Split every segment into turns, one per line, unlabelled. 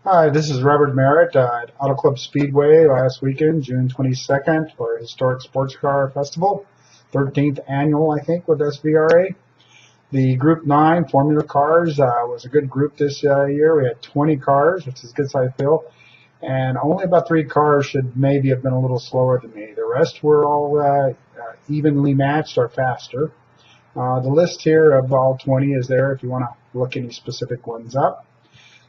Hi, this is Robert Merritt at Autoclub Speedway last weekend, June 22nd, for Historic Sports Car Festival, 13th annual, I think, with SVRA. The Group 9 Formula Cars was a good group this year. We had 20 cars, which is a good size field, and only about 3 cars should maybe have been a little slower than me. The rest were all evenly matched or faster. The list here of all 20 is there if you want to look any specific ones up.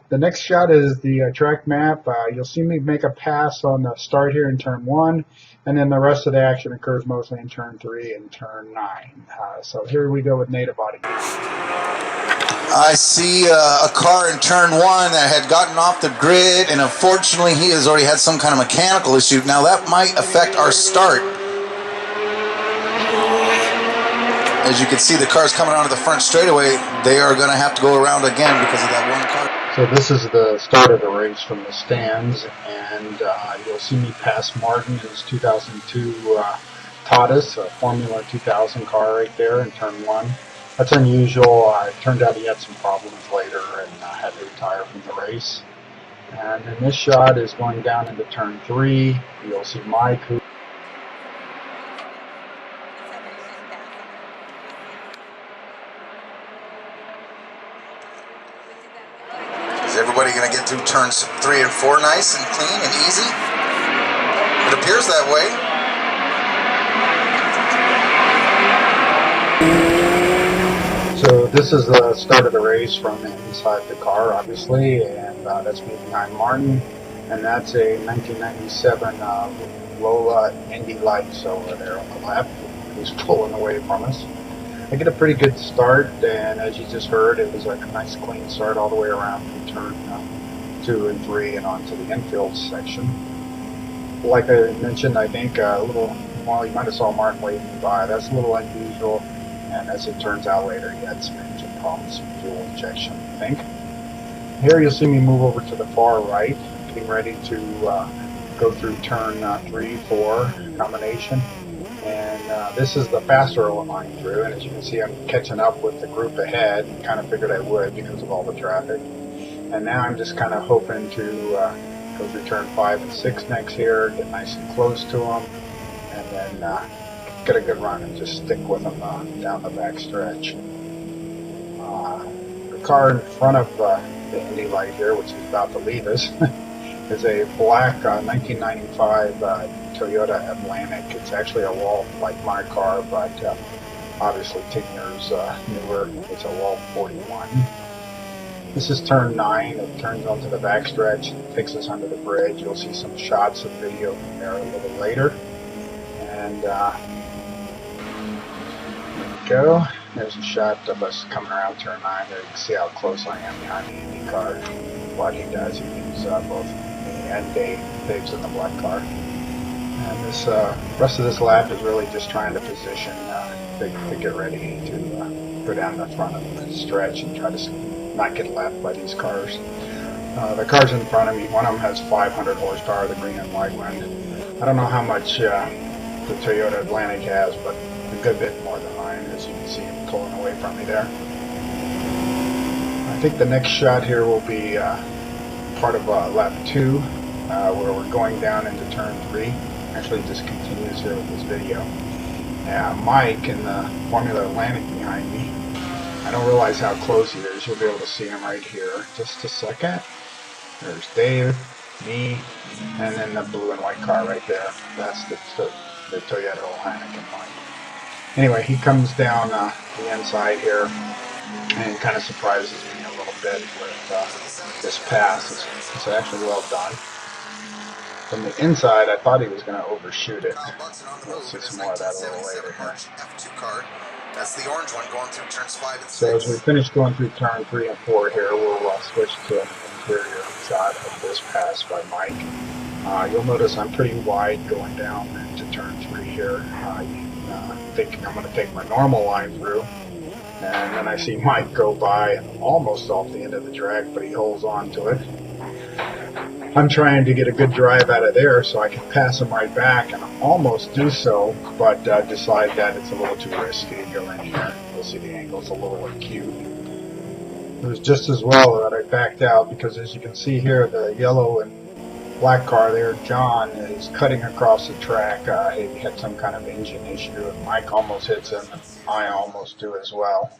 The next shot is the track map. You'll see me make a pass on the start here in turn 1, and then the rest of the action occurs mostly in turn 3 and turn 9. So here we go with native audience.
I see a car in turn 1 that had gotten off the grid, and unfortunately he has already had some kind of mechanical issue. Now that might affect our start. As you can see, the cars coming onto the front straightaway, they are going to have to go around again because of that one car.
So this is the start of the race from the stands, and you'll see me pass Martin, his 2002 Tatis, a Formula 2000 car right there in turn 1. That's unusual. It turned out he had some problems later and had to retire from the race. And then this shot is going down into turn 3. You'll see Mike, who
Is everybody going to get through turns 3 and 4 nice and clean and easy? It appears that way.
So this is the start of the race from inside the car, obviously, and that's me behind Martin, and that's a 1997 Lola Indy Lights over there on the left, who's pulling away from us. I get a pretty good start, and as you just heard, it was like a nice clean start all the way around from turn 2 and 3 and onto the infield section. Like I mentioned, I think a little, well, you might have saw Martin waving by. That's a little unusual, and as it turns out later, he had some engine problems, some fuel injection, I think. Here you'll see me move over to the far right, getting ready to go through turn 3, 4 combination. And this is the faster line through, and as you can see, I'm catching up with the group ahead. Kind of figured I would because of all the traffic. And now I'm just kind of hoping to go through turn 5 and 6 next here, get nice and close to them, and then get a good run and just stick with them down the back stretch. The car in front of the Indy Light here, which is about to leave us, is a black 1995 Toyota Atlantic. It's actually a wall like my car, but obviously 10 years newer. It's a wall 41. This is turn 9. It turns onto the backstretch, takes us under the bridge. You'll see some shots of video from there a little later. And there we go. There's a shot of us coming around turn 9. There you can see how close I am behind the Indy car. What he does, he leaves both me and Dave. Dave's in the black car. And this rest of this lap is really just trying to position to get ready to go down the front of the stretch and try to not get lapped by these cars. The cars in front of me, one of them has 500 horsepower, the green and white one. I don't know how much the Toyota Atlantic has, but a good bit more than mine, as you can see him pulling away from me there. I think the next shot here will be part of lap 2, where we're going down into turn 3. Actually, it just continues here with this video. Mike in the Formula Atlantic behind me. I don't realize how close he is. You'll be able to see him right here. Just a second. There's Dave, me, and then the blue and white car right there. That's the Toyota Atlantic in Mike. Anyway, he comes down the inside here and kind of surprises me a little bit with this pass. It's actually well done. From the inside, I thought he was going to overshoot it. We'll see some more of that a little later here.
That's the orange one going through turns 5 and 6.
So as we finish going through turn 3 and 4 here, we'll switch to an interior shot of this pass by Mike. You'll notice I'm pretty wide going down into turn 3 here. Thinking I'm going to take my normal line through. And then I see Mike go by almost off the end of the track, but he holds on to it. I'm trying to get a good drive out of there so I can pass him right back, and almost do so, but decide that it's a little too risky to go in here. You'll see the angle's a little acute. It was just as well that I backed out, because as you can see here, the yellow and black car there, John, is cutting across the track. He had some kind of engine issue, and Mike almost hits him, and I almost do as well.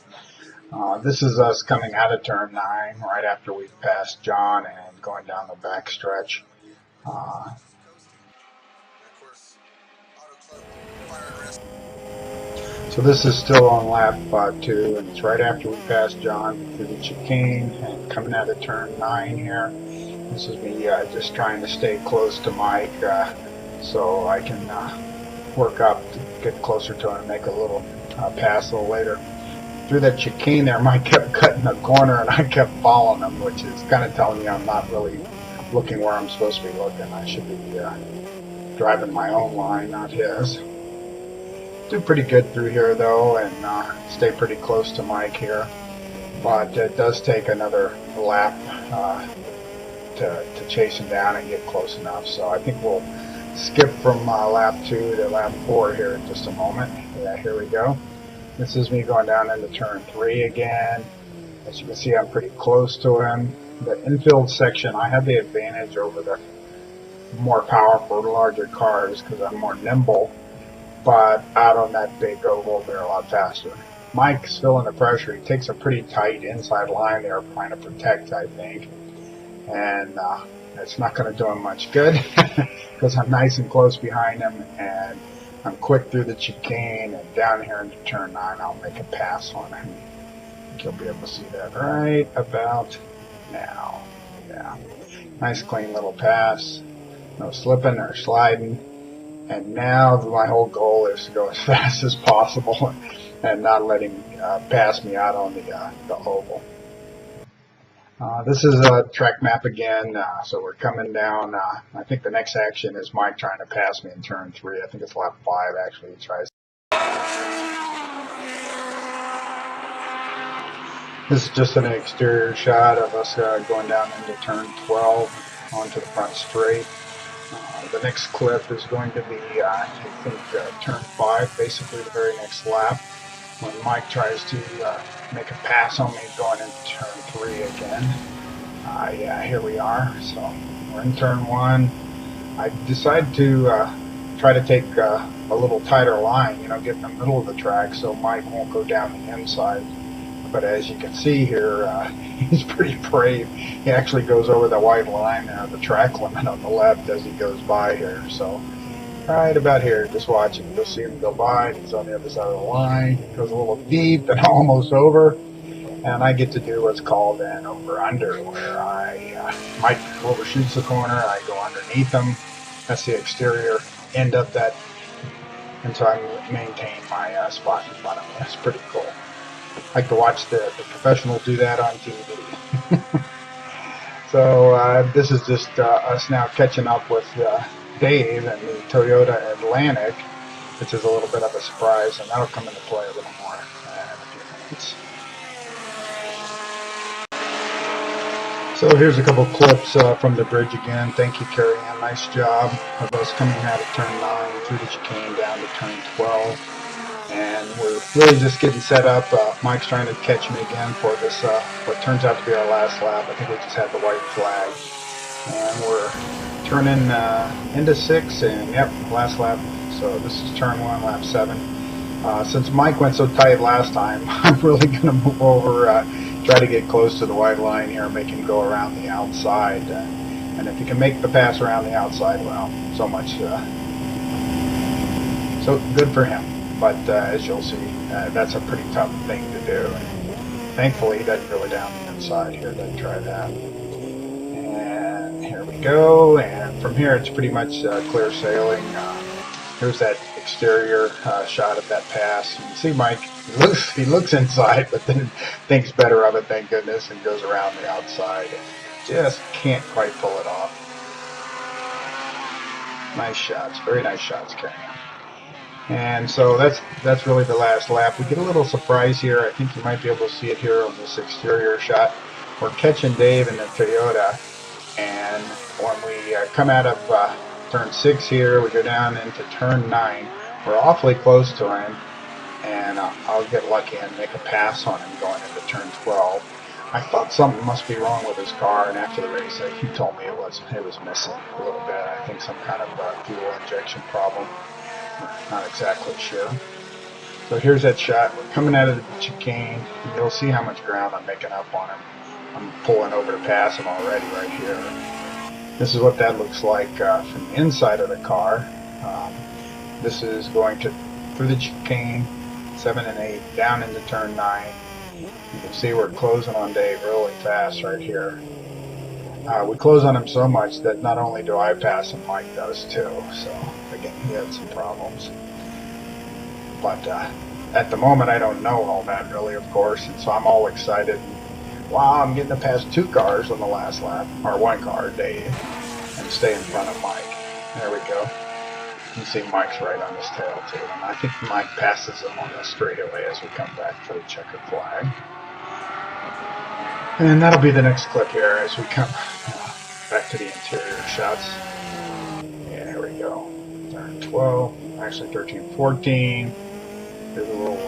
This is us coming out of turn 9 right after we've passed John and going down the back stretch. So this is still on lap 2, and it's right after we passed John through the chicane and coming out of turn 9 here. This is me just trying to stay close to Mike so I can work up to get closer to him and make a little pass a little later. Through that chicane there, Mike kept cutting the corner and I kept following him, which is kind of telling me I'm not really looking where I'm supposed to be looking. I should be driving my own line, not his. Do pretty good through here though, and stay pretty close to Mike here. But it does take another lap to chase him down and get close enough. So I think we'll skip from lap 2 to lap 4 here in just a moment. Yeah, here we go. This is me going down into turn 3 again. As you can see, I'm pretty close to him. The infield section, I have the advantage over the more powerful, larger cars because I'm more nimble. But out on that big oval, they're a lot faster. Mike's feeling the pressure. He takes a pretty tight inside line there, trying to protect, I think. And it's not going to do him much good because I'm nice and close behind him, and I'm quick through the chicane, and down here into turn 9, I'll make a pass on him. I think you'll be able to see that right about now. Yeah, nice clean little pass. No slipping or sliding. And now my whole goal is to go as fast as possible and not let him pass me out on the oval. This is a track map again, so we're coming down. I think the next action is Mike trying to pass me in turn 3. I think it's lap 5 actually he tries. This is just an exterior shot of us going down into turn 12 onto the front straight. The next clip is going to be, I think, turn 5, basically the very next lap, when Mike tries to make a pass on me going into turn 3 again. Yeah, here we are. So we're in turn 1. I decided to try to take a little tighter line, get in the middle of the track so Mike won't go down the inside. But as you can see here, he's pretty brave. He actually goes over the white line there, the track limit on the left as he goes by here. So right about here, just watch him. You'll see him go by. He's on the other side of the line. He goes a little deep and almost over. And I get to do what's called an over-under, where Mike overshoots the corner. I go underneath him. That's the exterior end of that. And so I maintain my spot in front of me. That's pretty cool. I like to watch the professionals do that on TV. So this is just us now catching up with Dave and the Toyota Atlantic, which is a little bit of a surprise, and that'll come into play a little more in a few minutes. So here's a couple clips from the bridge again. Thank you, Carrie Ann. Nice job of us coming out of turn 9 through the chicane down to turn 12. And we're really just getting set up. Mike's trying to catch me again for this, what turns out to be our last lap. I think we just had the white flag. And we're turning into 6, and yep, last lap. So this is turn 1, lap 7. Since Mike went so tight last time, I'm really going to move over, try to get close to the white line here, make him go around the outside. And if he can make the pass around the outside, well, so much, so good for him. But as you'll see, that's a pretty tough thing to do. And thankfully, he doesn't go down the inside here. Doesn't try that. And here we go. And from here, it's pretty much clear sailing. Here's that exterior shot of that pass. You can see Mike, he looks inside, but then thinks better of it, thank goodness, and goes around the outside. Just can't quite pull it off. Nice shots. Very nice shots, Karen. And so that's really the last lap. We get a little surprise here. I think you might be able to see it here on this exterior shot. We're catching Dave in the Toyota, and when we come out of turn 6 here, we go down into turn 9. We're awfully close to him, and I'll get lucky and make a pass on him going into turn 12. I thought something must be wrong with his car, and after the race, he told me it was missing a little bit. I think some kind of fuel injection problem. Not exactly sure. So here's that shot. We're coming out of the chicane. You'll see how much ground I'm making up on him. I'm pulling over to pass him already right here. This is what that looks like from the inside of the car. This is going through the chicane, 7 and 8, down into turn 9. You can see we're closing on Dave really fast right here. We close on him so much that not only do I pass him, Mike does too. So again, he had some problems. But at the moment, I don't know all that really, of course, and so I'm all excited. Wow, I'm getting to pass 2 cars on the last lap, or 1 car, Dave, and stay in front of Mike. There we go. You can see Mike's right on his tail too, and I think Mike passes him on the straightaway as we come back for the checkered flag. And that'll be the next clip here as we come back to the interior shots. Yeah, there we go. Turn 12, actually 13, 14. There's a little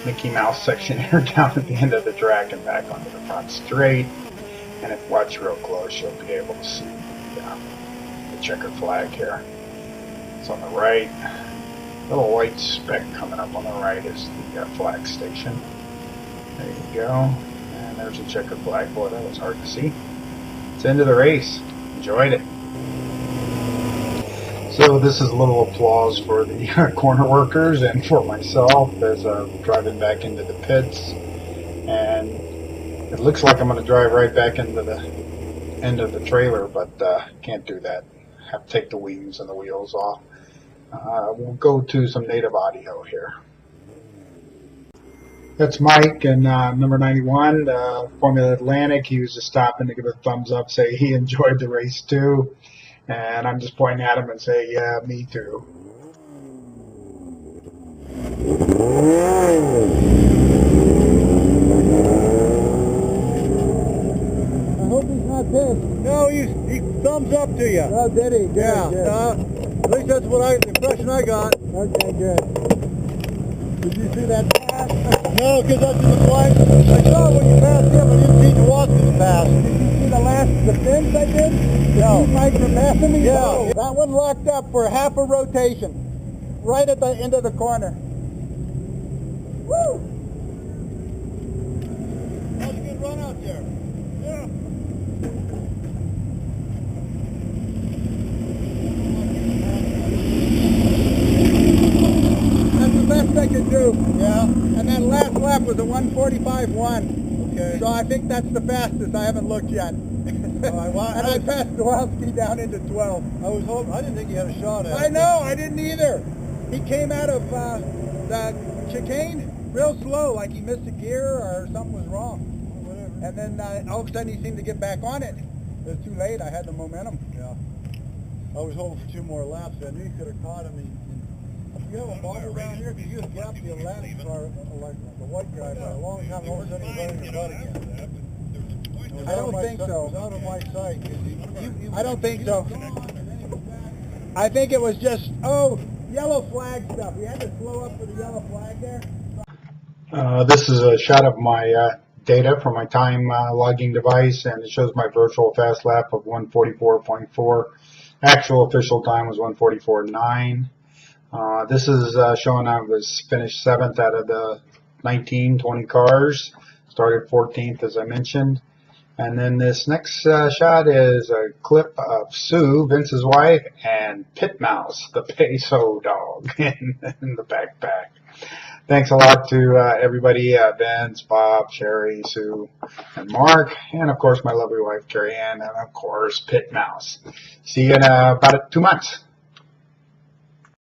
Mickey Mouse section here down at the end of the track and back onto the front straight. And if you watch real close, you'll be able to see the checkered flag here. It's on the right. Little white speck coming up on the right is the flag station. There you go. And there's a checkered flag. Boy, that was hard to see. It's the end of the race. Enjoyed it. So this is a little applause for the corner workers and for myself as I'm driving back into the pits. And it looks like I'm going to drive right back into the end of the trailer, but can't do that. Have to take the wings and the wheels off. We'll go to some native audio here. That's Mike and number 91, Formula Atlantic. He was just stopping to give a thumbs up, say he enjoyed the race too. And I'm just pointing at him and say, yeah, me too.
I hope he's not pissed. No, he thumbs up to you. Oh, did he? Good, yeah. Good. At least that's what the impression I got. Okay, good. Did you see that pass? No, because that's in the flight. I saw when you passed him, I didn't see the watch this pass. Did you see the fins I did? No. Mike for passing me? Yeah. No. That one locked up for half a rotation, right at the end of the corner. Woo! That was a good run out there. Yeah. That's the best I could do. Yeah. And that last lap was a 1:45.1. Okay. So I think that's the fastest. I haven't looked yet. And I passed Kowalski down into 12. I didn't think he had a shot at it. I know, I didn't either. He came out of the chicane real slow, like he missed a gear or something was wrong. Whatever. And then all of a sudden he seemed to get back on it. It was too late, I had the momentum. Yeah. I was hoping for 2 more laps. I knew you could have caught him. You have a bobble down here because you have gapped the Atlantic car like the white guy for a long time. All of a sudden he's running your butt again. I don't think so. It was out of my sight. I don't think so. I think it was just, yellow flag stuff. We had to slow up for the yellow flag there.
This is a shot of my data from my time logging device, and it shows my virtual fast lap of 1:44.4. Actual official time was 1:44.9. This is showing I was finished 7th out of the 20 cars. Started 14th, as I mentioned. And then this next shot is a clip of Sue, Vince's wife, and Pit Mouse, the peso dog, in the backpack. Thanks a lot to everybody, Vince, Bob, Sherry, Sue, and Mark, and of course my lovely wife, Carrie Ann, and of course Pit Mouse. See you in about 2 months.